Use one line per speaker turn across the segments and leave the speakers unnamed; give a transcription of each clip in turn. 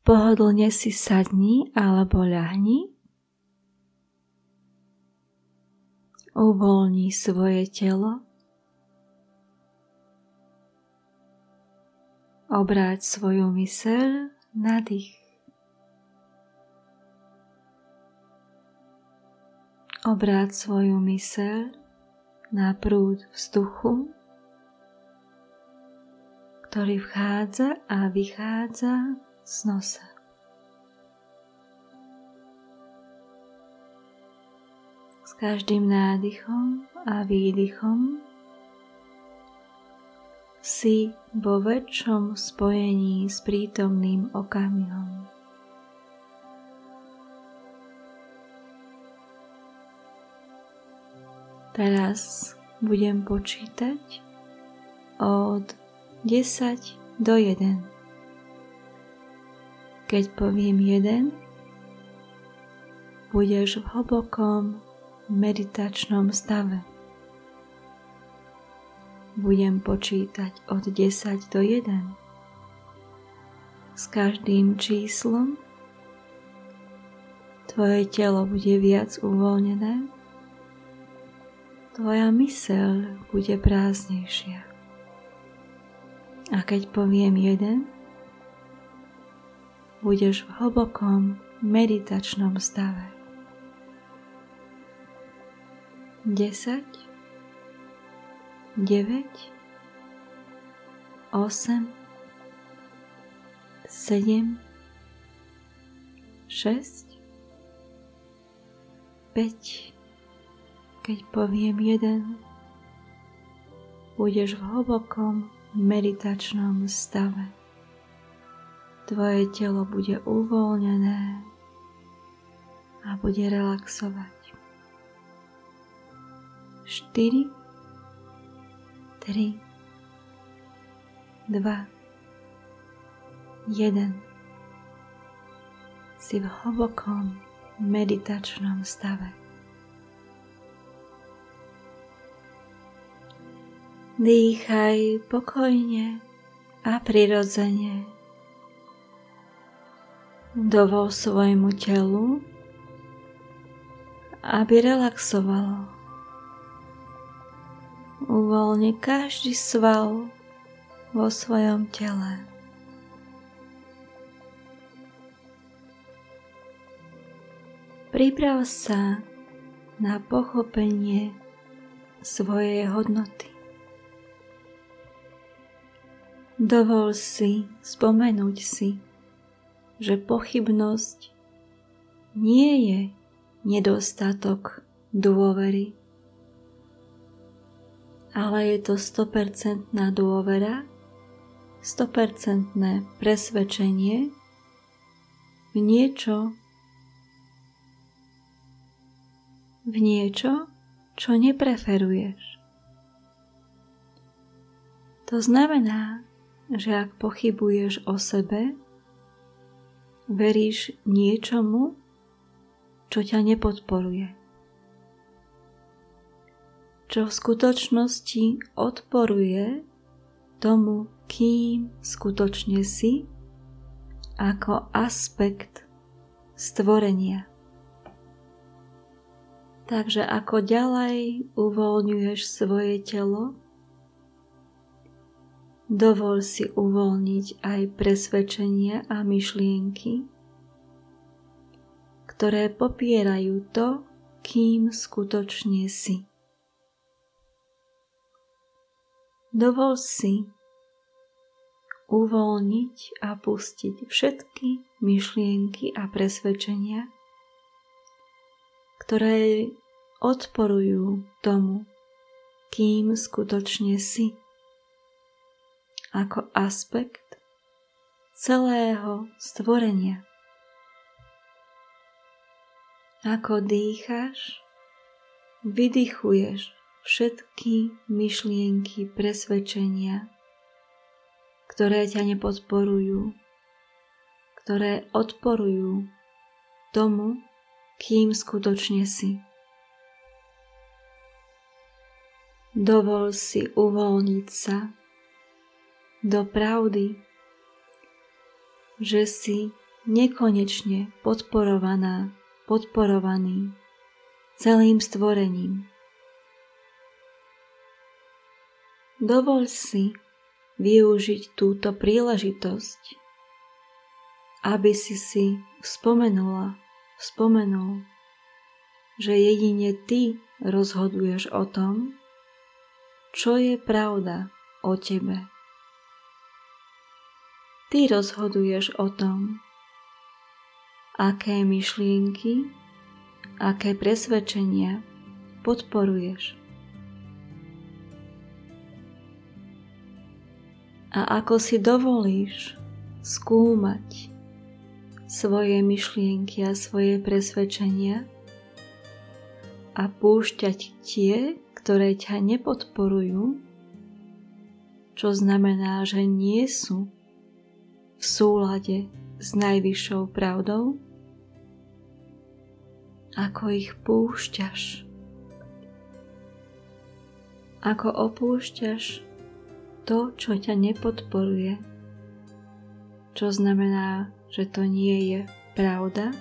Pohodlne si sadni alebo ľahni. Uvoľni svoje telo. Obráť svoju myseľ na dých. Obráť svoju myseľ na prúd vzduchu, ktorý vchádza a vychádza z nosa. S každým nádychom a výdychom si vo väčšom spojení s prítomným okamihom. Teraz budem počítať od 10 do 1. Keď poviem 1, budeš v hlbokom meditačnom stave. Budem počítať od 10 do 1. S každým číslom tvoje telo bude viac uvoľnené, tvoja myseľ bude prázdnejšia. A keď poviem 1, budeš v hlbokom meditačnom stave. 10, 9, 8, 7, 6, 5. Keď poviem 1, budeš v hlbokom meditačnom stave. Tvoje telo bude uvoľnené a bude relaxovať. 4, 3, 2, 1. Si v hlbokom meditačnom stave. Dýchaj pokojne a prirodzene. Dovol svojmu telu, aby relaxovalo. Uvoľni každý sval vo svojom tele. Priprav sa na pochopenie svojej hodnoty. Dovol si spomenúť si, že pochybnosť nie je nedostatok dôvery, ale je to 100% dôvera, 100% presvedčenie v niečo, čo nepreferuješ. To znamená, že ak pochybuješ o sebe, veríš niečomu, čo ťa nepodporuje. Čo v skutočnosti odporuje tomu, kým skutočne si, ako aspekt stvorenia. Takže ako ďalej uvoľňuješ svoje telo, dovol si uvoľniť aj presvedčenia a myšlienky, ktoré popierajú to, kým skutočne si. Dovol si uvoľniť a pustiť všetky myšlienky a presvedčenia, ktoré odporujú tomu, kým skutočne si, ako aspekt celého stvorenia. Ako dýcháš, vydychuješ všetky myšlienky, presvedčenia, ktoré ťa nepodporujú, ktoré odporujú tomu, kým skutočne si. Dovol si uvoľniť sa do pravdy, že si nekonečne podporovaný celým stvorením. Dovoľ si využiť túto príležitosť, aby si spomenul, že jedine ty rozhoduješ o tom, čo je pravda o tebe. Ty rozhoduješ o tom, aké myšlienky, aké presvedčenia podporuješ. A ako si dovolíš skúmať svoje myšlienky a svoje presvedčenia a púšťať tie, ktoré ťa nepodporujú, čo znamená, že nie sú v súlade s najvyššou pravdou, ako ich púšťaš, ako opúšťaš to, čo ťa nepodporuje, čo znamená, že to nie je pravda,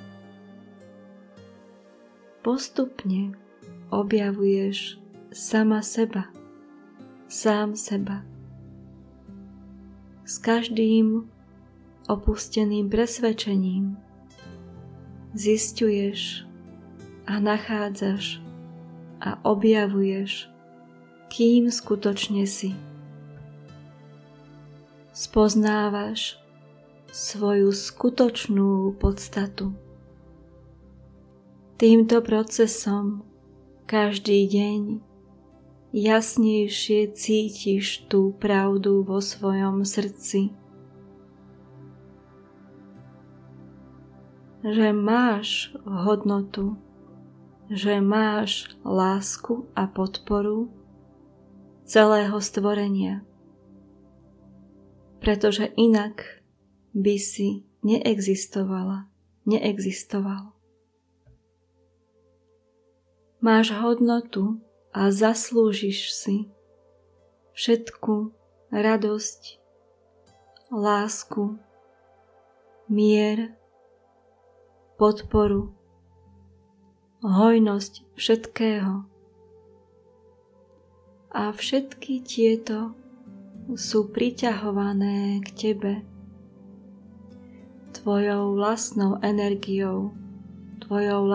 postupne objavuješ sám seba. S každým opusteným presvedčením zisťuješ a nachádzaš a objavuješ, kým skutočne si. Spoznávaš svoju skutočnú podstatu. Týmto procesom každý deň jasnejšie cítiš tú pravdu vo svojom srdci, že máš hodnotu, že máš lásku a podporu celého stvorenia. Pretože inak by si neexistoval. Máš hodnotu a zaslúžiš si všetku radosť, lásku, mier, podporu, hojnosť všetkého. A všetky tieto sú priťahované k tebe tvojou vlastnou energiou, tvojou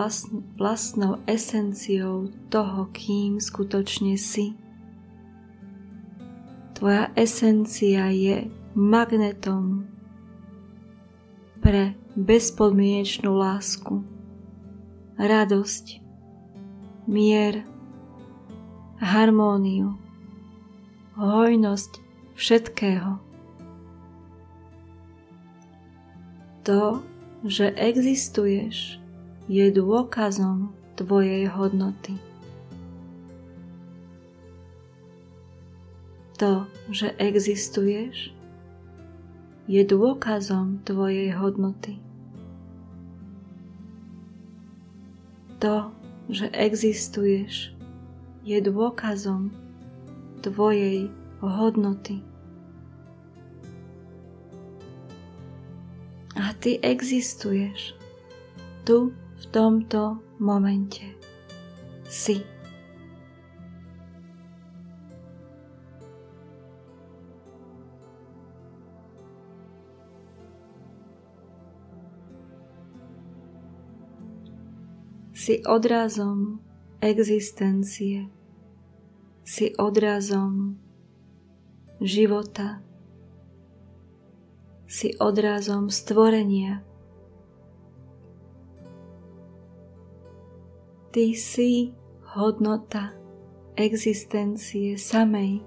vlastnou esenciou toho, kým skutočne si. Tvoja esencia je magnetom pre bezpodmienečnú lásku, radosť, mier, harmóniu, hojnosť všetkého. To, že existuješ, je dôkazom tvojej hodnoty. To, že existuješ, je dôkazom tvojej hodnoty. To, že existuješ, je dôkazom tvojej hodnoty. A ty existuješ tu v tomto momente. Si. Si odrazom existencie. Si odrazom života. Si odrazom stvorenia. Ty si hodnota existencie samej.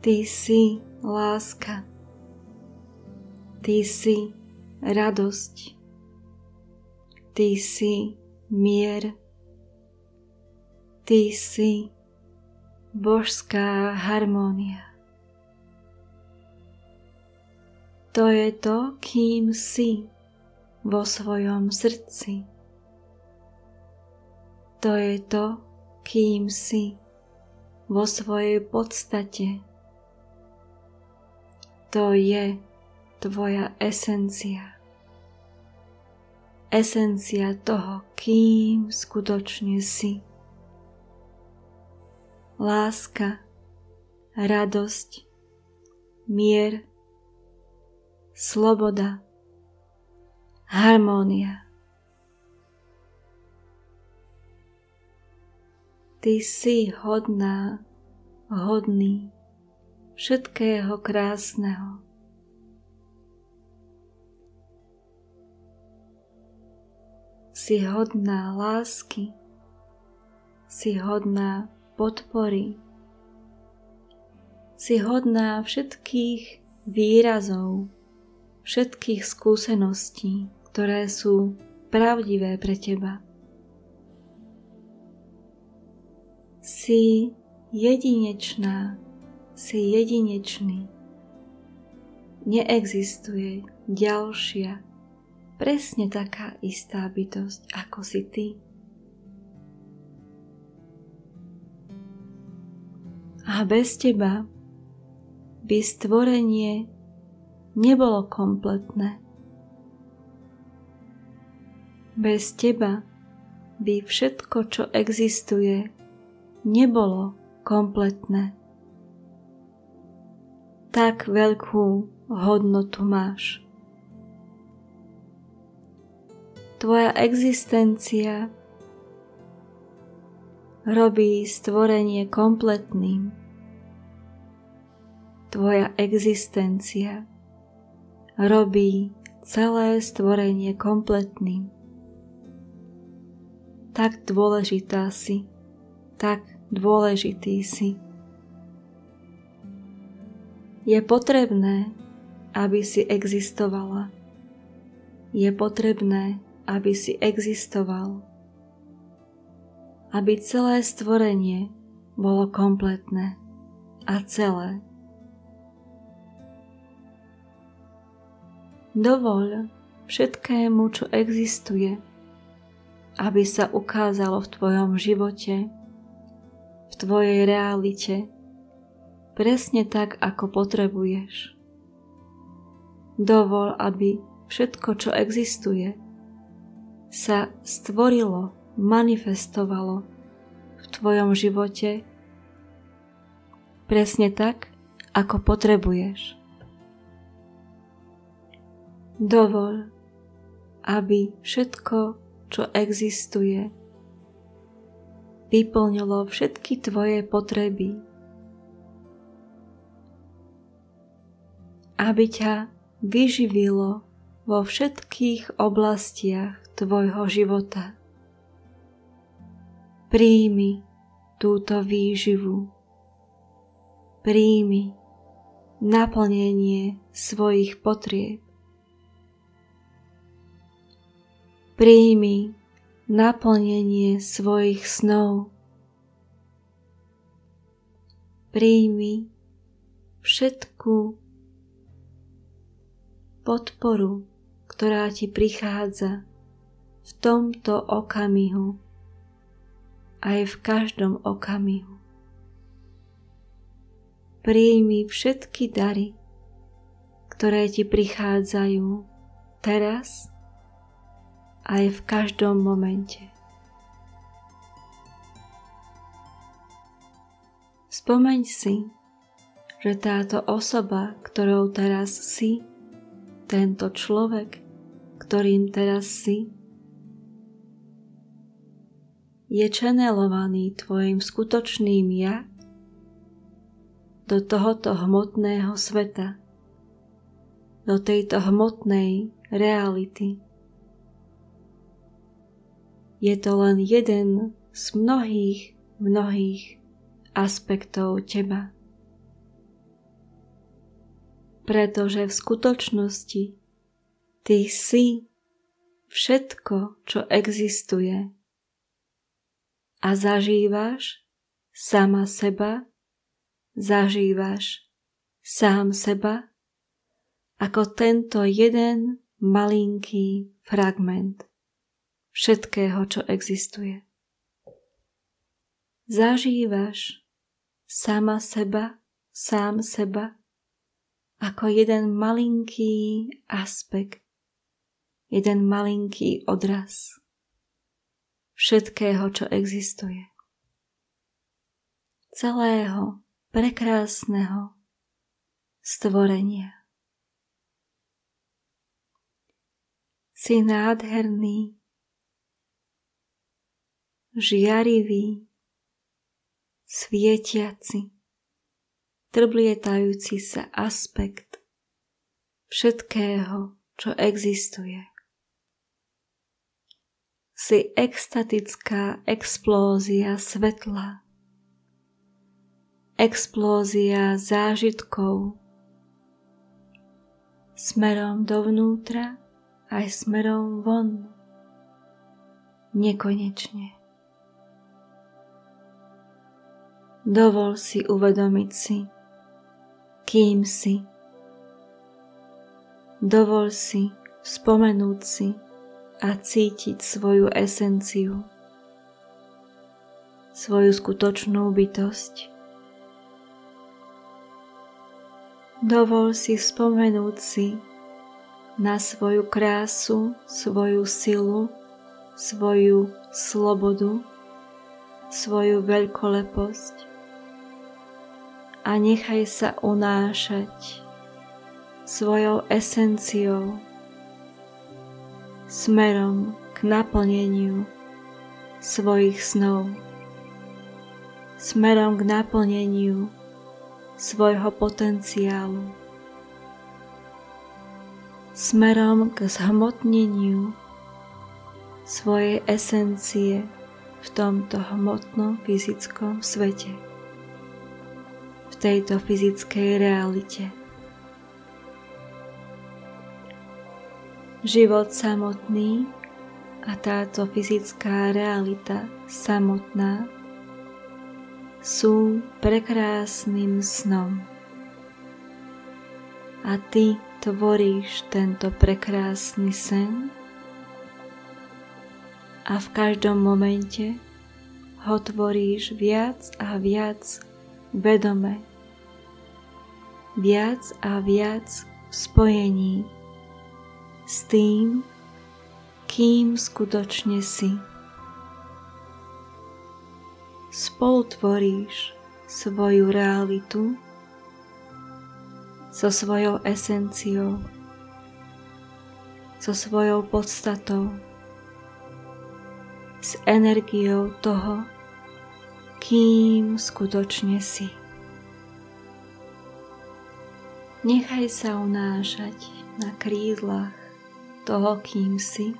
Ty si láska. Ty si radosť. Ty si mier. Ty si božská harmónia. To je to, kým si vo svojom srdci. To je to, kým si vo svojej podstate. To je tvoja esencia. Esencia toho, kým skutočne si. Láska, radosť, mier, sloboda, harmónia. Ty si hodný všetkého krásneho. Si hodná lásky, si hodná podpory, si hodná všetkých výrazov, všetkých skúseností, ktoré sú pravdivé pre teba. Si jedinečná, si jedinečný. Neexistuje ďalšia, presne taká istá bytosť, ako si ty. A bez teba by stvorenie nebolo kompletné. Bez teba by všetko, čo existuje, nebolo kompletné. Tak veľkú hodnotu máš. Tvoja existencia robí stvorenie kompletným. Tvoja existencia robí celé stvorenie kompletným. Tak dôležitá si. Tak dôležitý si. Je potrebné, aby si existovala. Je potrebné, aby si existoval. Aby celé stvorenie bolo kompletné a celé. Dovoľ všetkému, čo existuje, aby sa ukázalo v tvojom živote, v tvojej realite, presne tak, ako potrebuješ. Dovol, aby všetko, čo existuje, sa stvorilo, manifestovalo v tvojom živote presne tak, ako potrebuješ. Dovol, aby všetko, čo existuje, vyplnilo všetky tvoje potreby, aby ťa vyživilo vo všetkých oblastiach tvojho života. Príjmi túto výživu. Príjmi naplnenie svojich potrieb. Príjmi naplnenie svojich snov. Príjmi všetku podporu, ktorá ti prichádza v tomto okamihu, aj v každom okamihu. Príjmi všetky dary, ktoré ti prichádzajú teraz aj v každom momente. Spomeň si, že táto osoba, ktorou teraz si, tento človek, ktorým teraz si, je channelovaný tvojim skutočným ja do tohoto hmotného sveta, do tejto hmotnej reality. Je to len jeden z mnohých aspektov teba. Pretože v skutočnosti ty si všetko, čo existuje a zažívaš sama seba, zažívaš sám seba ako tento jeden malinký fragment všetkého, čo existuje. Zažívaš sama seba, sám seba ako jeden malinký aspekt, jeden malinký odraz všetkého, čo existuje. Celého prekrásneho stvorenia. Si nádherný, žiarivý, svietiaci, trblietajúci sa aspekt všetkého, čo existuje. Si extatická explózia svetla, explózia zážitkov smerom dovnútra aj smerom von, nekonečne. Dovol si uvedomiť si, kým si. Dovol si spomenúť si a cítiť svoju esenciu, svoju skutočnú bytosť. Dovol si spomenúť si na svoju krásu, svoju silu, svoju slobodu, svoju veľkoleposť a nechaj sa unášať svojou esenciou smerom k naplneniu svojich snov, smerom k naplneniu svojho potenciálu, smerom k zhmotneniu svojej esencie v tomto hmotnom fyzickom svete, v tejto fyzickej realite. Život samotný a táto fyzická realita samotná sú prekrásnym snom. A ty tvoríš tento prekrásny sen a v každom momente ho tvoríš viac a viac vedome, viac a viac v spojení s tým, kým skutočne si. Spolutvoríš svoju realitu so svojou esenciou, so svojou podstatou, s energiou toho, kým skutočne si. Nechaj sa unášať na krídlach toho, kým si,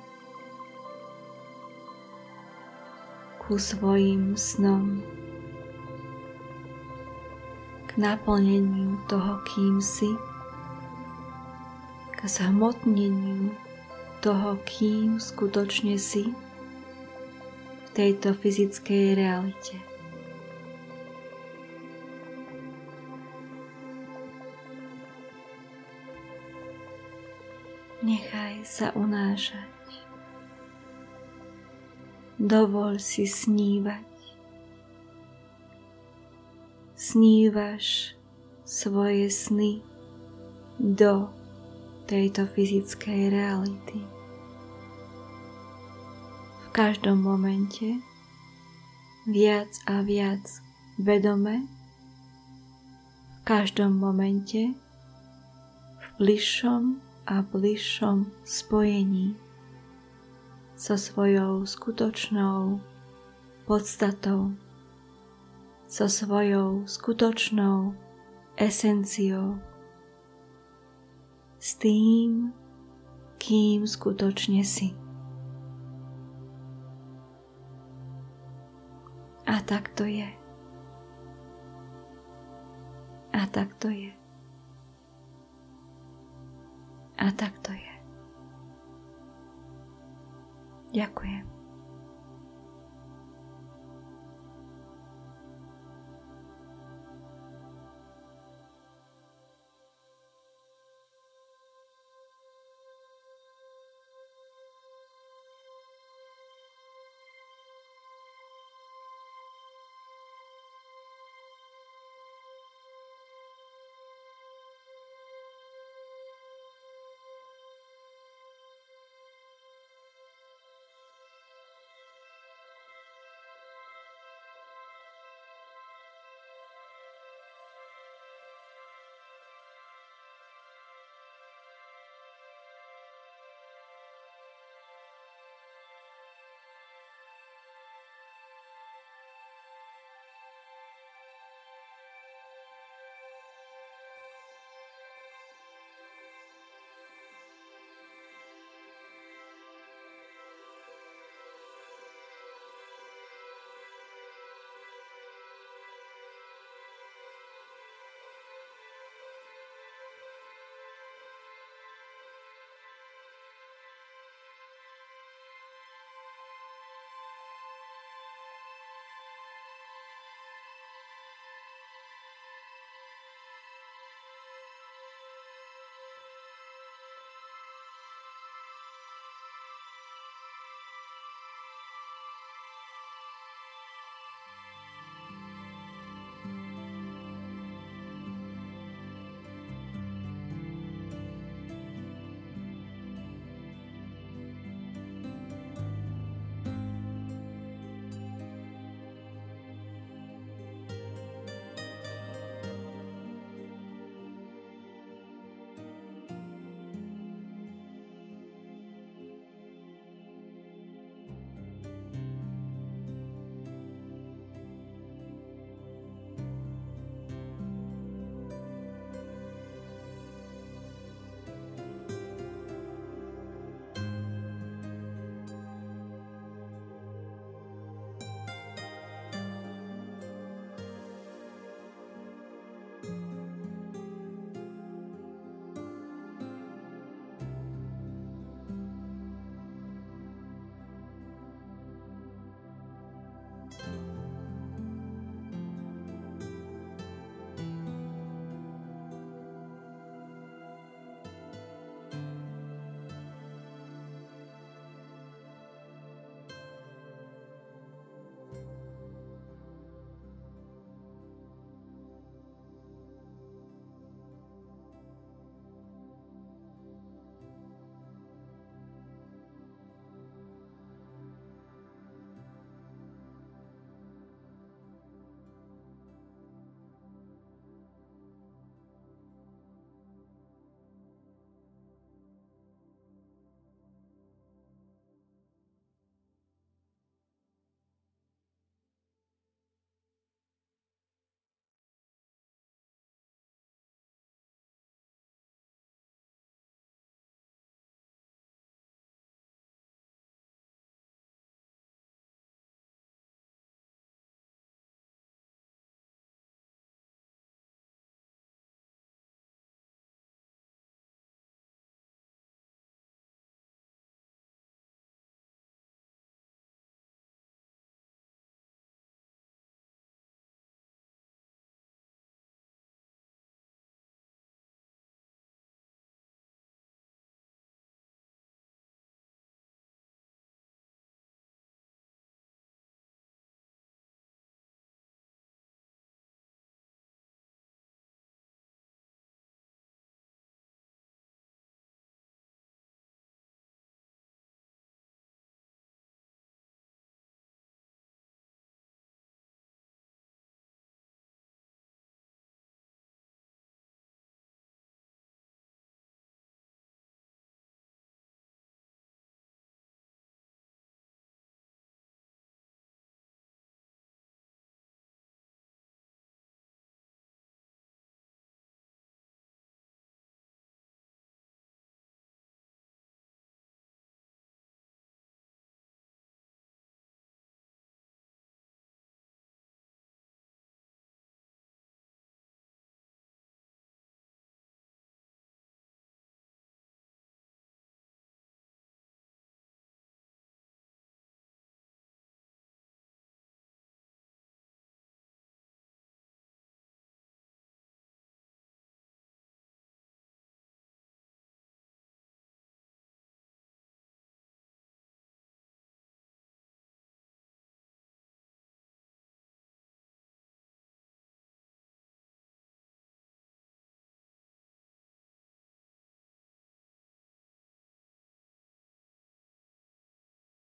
ku svojim snom, k naplneniu toho, kým si, k zhmotneniu toho, kým skutočne si v tejto fyzickej realite. Nechaj sa unášať. Dovol si snívať. Snívaš svoje sny do tejto fyzickej reality. V každom momente viac a viac vedome, v každom momente v bližšom a bližšom spojení so svojou skutočnou podstatou, so svojou skutočnou esenciou, s tým, kým skutočne si. A tak to je. A tak to je. A tak to je. Ďakujem.